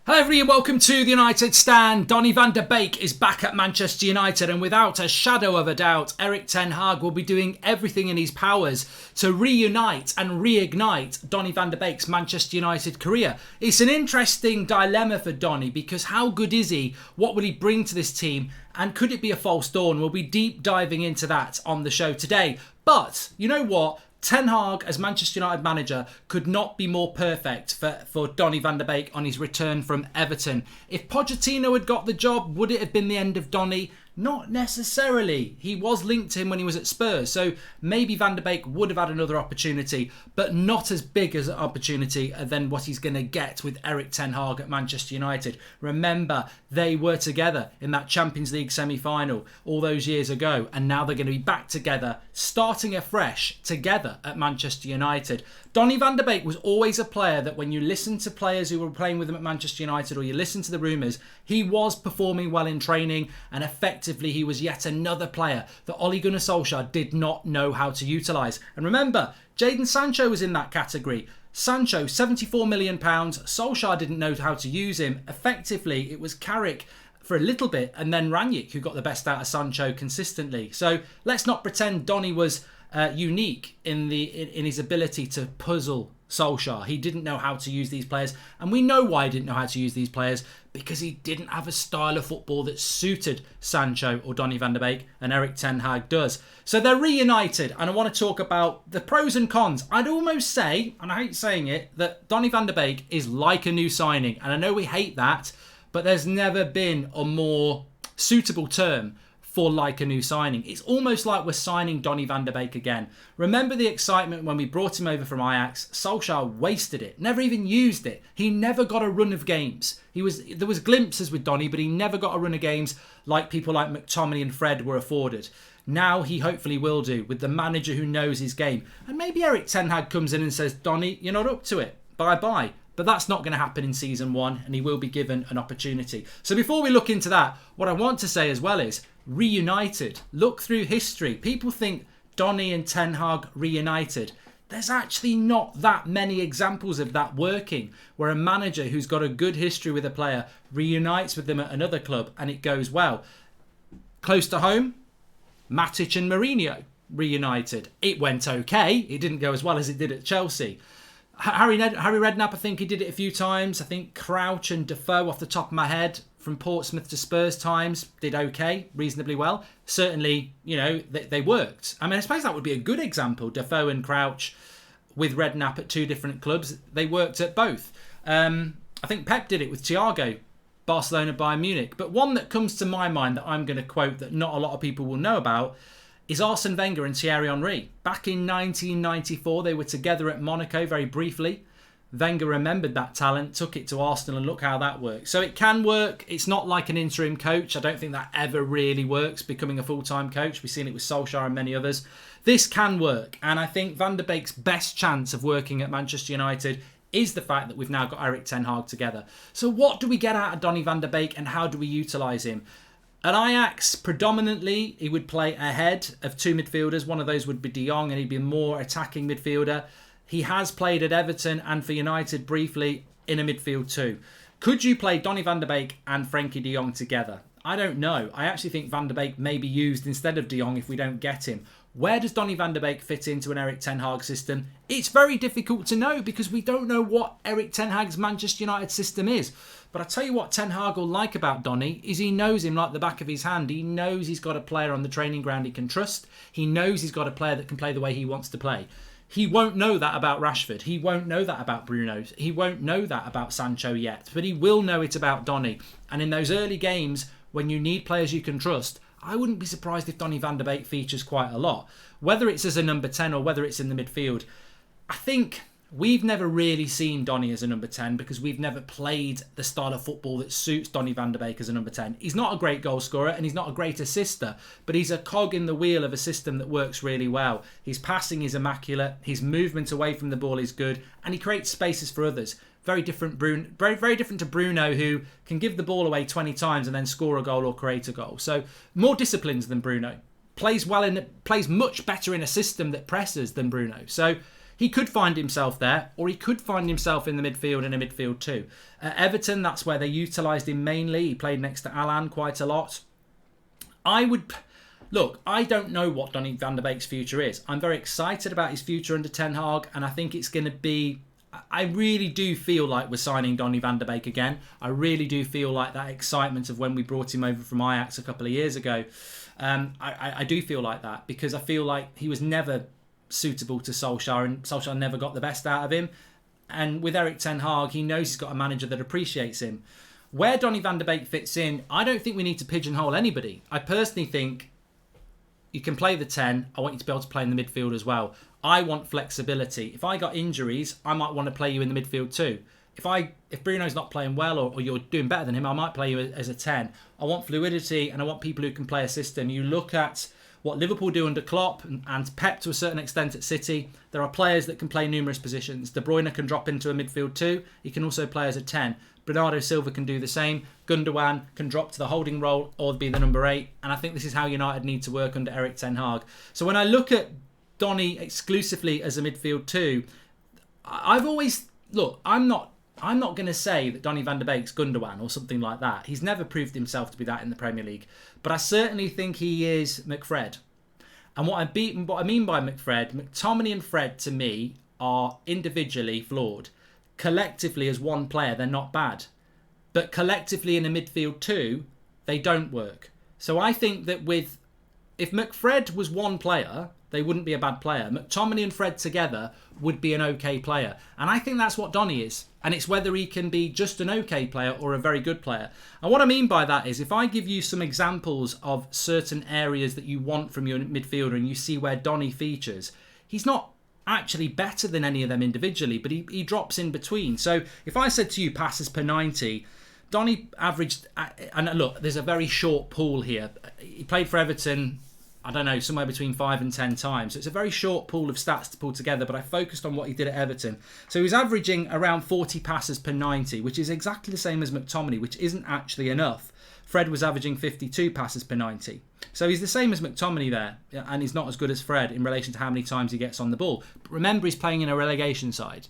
Hello everybody, welcome to the United Stand. Donny van de Beek is back at Manchester United, and without a shadow of a doubt, Erik ten Hag will be doing everything in his powers to reunite and reignite Donny van de Beek's Manchester United career. It's an interesting dilemma for Donny because how good is he? What will he bring to this team? And could it be a false dawn? We'll be deep diving into that on the show today. But you know what? Ten Hag as Manchester United manager could not be more perfect for Donny van de Beek on his return from Everton. If Pochettino had got the job, would it have been the end of Donny? Not necessarily. He was linked to him when he was at Spurs, so maybe Van de Beek would have had another opportunity, but not as big as an opportunity than what he's going to get with Erik ten Hag at Manchester United. Remember, they were together in that Champions League semi-final all those years ago, and now they're going to be back together, starting afresh together at Manchester United. Donny van de Beek was always a player that when you listen to players who were playing with him at Manchester United or you listen to the rumours, he was performing well in training, and effectively he was yet another player that Ole Gunnar Solskjaer did not know how to utilise. And remember, Jadon Sancho was in that category. Sancho, £74 million. Solskjaer didn't know how to use him. Effectively, it was Carrick for a little bit and then Ranić who got the best out of Sancho consistently. So let's not pretend Donny was unique in his ability to puzzle Solskjaer. He didn't know how to use these players, and we know why he didn't know how to use these players, because he didn't have a style of football that suited Sancho or Donny van de Beek, and Erik ten Hag does. So they're reunited, and I want to talk about the pros and cons. I'd almost say, and I hate saying it, that Donny van de Beek is like a new signing, and I know we hate that, but there's never been a more suitable term for like a new signing. It's almost like we're signing Donny van de Beek again. Remember the excitement when we brought him over from Ajax? Solskjaer wasted it, never even used it. He never got a run of games. There was glimpses with Donny, but he never got a run of games like people like McTominay and Fred were afforded. Now he hopefully will do, with the manager who knows his game. And maybe Erik ten Hag comes in and says, Donny, you're not up to it. Bye-bye. But that's not going to happen in season one, and he will be given an opportunity. So before we look into that, what I want to say as well is reunited. Look through history. People think Donny and ten Hag reunited. There's actually not that many examples of that working, where a manager who's got a good history with a player reunites with them at another club and it goes well. Close to home, Matic and Mourinho reunited. It went okay. It didn't go as well as it did at Chelsea. Harry Redknapp, I think he did it a few times. I think Crouch and Defoe, off the top of my head, from Portsmouth to Spurs times, did okay, reasonably well. Certainly, they worked. I mean, I suppose that would be a good example. Defoe and Crouch with Redknapp at two different clubs. They worked at both. I think Pep did it with Thiago, Barcelona, Bayern Munich. But one that comes to my mind that I'm going to quote that not a lot of people will know about is Arsene Wenger and Thierry Henry. Back in 1994, they were together at Monaco very briefly. Wenger remembered that talent, took it to Arsenal, and look how that works. So it can work. It's not like an interim coach. I don't think that ever really works, becoming a full-time coach. We've seen it with Solskjaer and many others. This can work, and I think Van de Beek's best chance of working at Manchester United is the fact that we've now got Erik ten Hag together. So what do we get out of Donny van de Beek, and how do we utilise him? At Ajax, predominantly, he would play ahead of two midfielders. One of those would be De Jong, and he'd be a more attacking midfielder. He has played at Everton and for United briefly in a midfield too. Could you play Donny van de Beek and Frenkie de Jong together? I don't know. I actually think Van de Beek may be used instead of De Jong if we don't get him. Where does Donny van de Beek fit into an Erik ten Hag system? It's very difficult to know because we don't know what Erik ten Hag's Manchester United system is. But I tell you what ten Hag will like about Donny is he knows him like the back of his hand. He knows he's got a player on the training ground he can trust. He knows he's got a player that can play the way he wants to play. He won't know that about Rashford. He won't know that about Bruno. He won't know that about Sancho yet. But he will know it about Donny. And in those early games, when you need players you can trust, I wouldn't be surprised if Donny van de Beek features quite a lot. Whether it's as a number 10 or whether it's in the midfield, I think we've never really seen Donny as a number 10 because we've never played the style of football that suits Donny van de Beek as a number 10. He's not a great goal scorer and he's not a great assister, but he's a cog in the wheel of a system that works really well. His passing is immaculate, his movement away from the ball is good, and he creates spaces for others. Very different to Bruno, who can give the ball away 20 times and then score a goal or create a goal. So more disciplines than Bruno. Plays much better in a system that presses than Bruno. So He could find himself there, or he could find himself in the midfield in a midfield too. At Everton, that's where they utilised him mainly. He played next to Alan quite a lot. Look, I don't know what Donny van der Beek's future is. I'm very excited about his future under Ten Hag, and I think it's going to be... I really do feel like we're signing Donny van der Beek again. I really do feel like that excitement of when we brought him over from Ajax a couple of years ago. I do feel like that, because I feel like he was never suitable to Solskjaer, and Solskjaer never got the best out of him. And with Erik Ten Hag, he knows he's got a manager that appreciates him. Where Donny van der Beek fits in, I don't think we need to pigeonhole anybody. I personally think you can play the 10. I want you to be able to play in the midfield as well. I want flexibility. If I got injuries, I might want to play you in the midfield too. If Bruno's not playing well, or you're doing better than him, I might play you as a 10. I want fluidity, and I want people who can play a system. You look at what Liverpool do under Klopp and Pep to a certain extent at City. There are players that can play numerous positions. De Bruyne can drop into a midfield too. He can also play as a 10. Bernardo Silva can do the same. Gundogan can drop to the holding role or be the number 8. And I think this is how United need to work under Erik Ten Hag. So when I look at Donny exclusively as a midfield too, I've always... Look, I'm not going to say that Donny van der Beek's Gundogan or something like that. He's never proved himself to be that in the Premier League. But I certainly think he is McFred. And what I mean by McFred, McTominay and Fred to me are individually flawed. Collectively as one player, they're not bad. But collectively in a midfield too, they don't work. So I think that if McFred was one player, they wouldn't be a bad player. McTominay and Fred together would be an okay player. And I think that's what Donny is. And it's whether he can be just an okay player or a very good player. And what I mean by that is, if I give you some examples of certain areas that you want from your midfielder and you see where Donny features, he's not actually better than any of them individually, but he drops in between. So if I said to you passes per 90, Donny averaged... And look, there's a very short pool here. He played for Everton... I don't know, somewhere between 5 and 10 times. So it's a very short pool of stats to pull together, but I focused on what he did at Everton. So he was averaging around 40 passes per 90, which is exactly the same as McTominay, which isn't actually enough. Fred was averaging 52 passes per 90. So he's the same as McTominay there, and he's not as good as Fred in relation to how many times he gets on the ball. But remember, he's playing in a relegation side.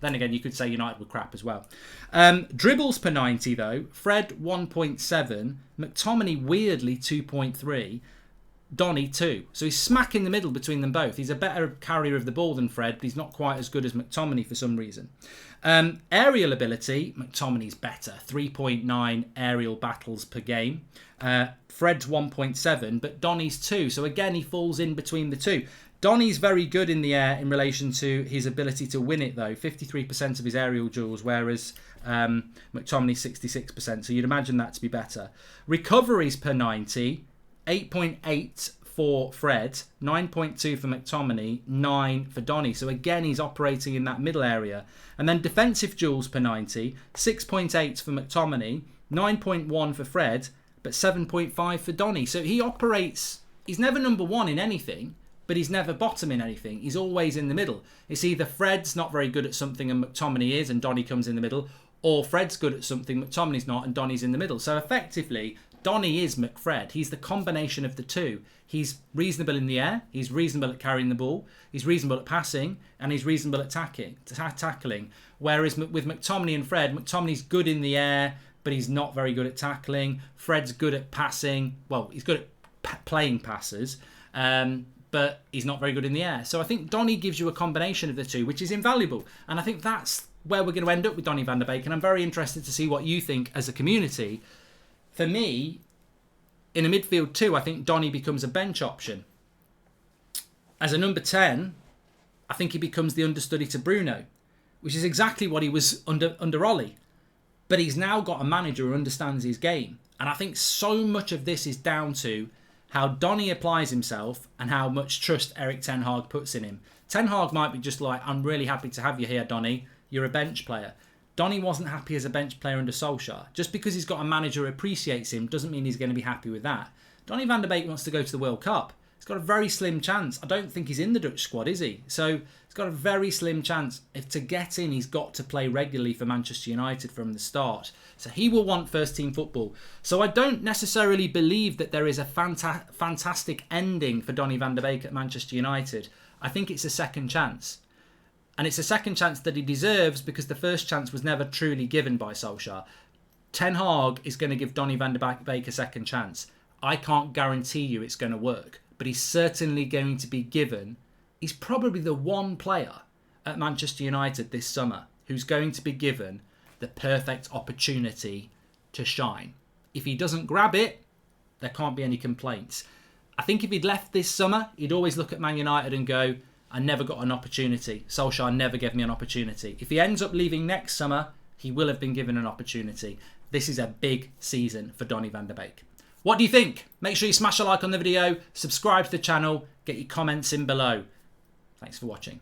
Then again, you could say United were crap as well. Dribbles per 90, though. Fred, 1.7. McTominay, weirdly, 2.3. Donny 2. So he's smack in the middle between them both. He's a better carrier of the ball than Fred, but he's not quite as good as McTominay for some reason. Aerial ability, McTominay's better. 3.9 aerial battles per game. Fred's 1.7, but Donny's 2. So again, he falls in between the two. Donny's very good in the air in relation to his ability to win it, though. 53% of his aerial duels, whereas McTominay's 66%. So you'd imagine that to be better. Recoveries per 90... 8.8 for Fred, 9.2 for McTominay, 9 for Donny. So again, he's operating in that middle area. And then defensive duels per 90, 6.8 for McTominay, 9.1 for Fred, but 7.5 for Donny. So he operates, he's never number one in anything, but he's never bottom in anything. He's always in the middle. It's either Fred's not very good at something and McTominay is, and Donny comes in the middle, or Fred's good at something, McTominay's not, and Donny's in the middle. So effectively, Donny is McFred. He's the combination of the two. He's reasonable in the air, he's reasonable at carrying the ball, he's reasonable at passing, and he's reasonable at tackling. Whereas with McTominay and Fred, McTominay's good in the air, but he's not very good at tackling. Fred's good at passing. Well, he's good at playing passes, but he's not very good in the air. So I think Donny gives you a combination of the two, which is invaluable. And I think that's where we're going to end up with Donny van der Beek. And I'm very interested to see what you think as a community. For me, in a midfield too, I think Donny becomes a bench option. As a number 10, I think he becomes the understudy to Bruno, which is exactly what he was under Ollie. But he's now got a manager who understands his game. And I think so much of this is down to how Donny applies himself and how much trust Erik Ten Hag puts in him. Ten Hag might be just like, I'm really happy to have you here, Donny. You're a bench player. Donny wasn't happy as a bench player under Solskjaer. Just because he's got a manager who appreciates him doesn't mean he's going to be happy with that. Donny van der Beek wants to go to the World Cup. He's got a very slim chance. I don't think he's in the Dutch squad, is he? So he's got a very slim chance. If to get in, he's got to play regularly for Manchester United from the start. So he will want first team football. So I don't necessarily believe that there is a fantastic ending for Donny van der Beek at Manchester United. I think it's a second chance. And it's a second chance that he deserves because the first chance was never truly given by Solskjaer. Ten Hag is going to give Donny van de Beek a second chance. I can't guarantee you it's going to work, but he's certainly going to be given. He's probably the one player at Manchester United this summer who's going to be given the perfect opportunity to shine. If he doesn't grab it, there can't be any complaints. I think if he'd left this summer, he'd always look at Man United and go, I never got an opportunity. Solskjaer never gave me an opportunity. If he ends up leaving next summer, he will have been given an opportunity. This is a big season for Donny van de Beek. What do you think? Make sure you smash a like on the video, subscribe to the channel, get your comments in below. Thanks for watching.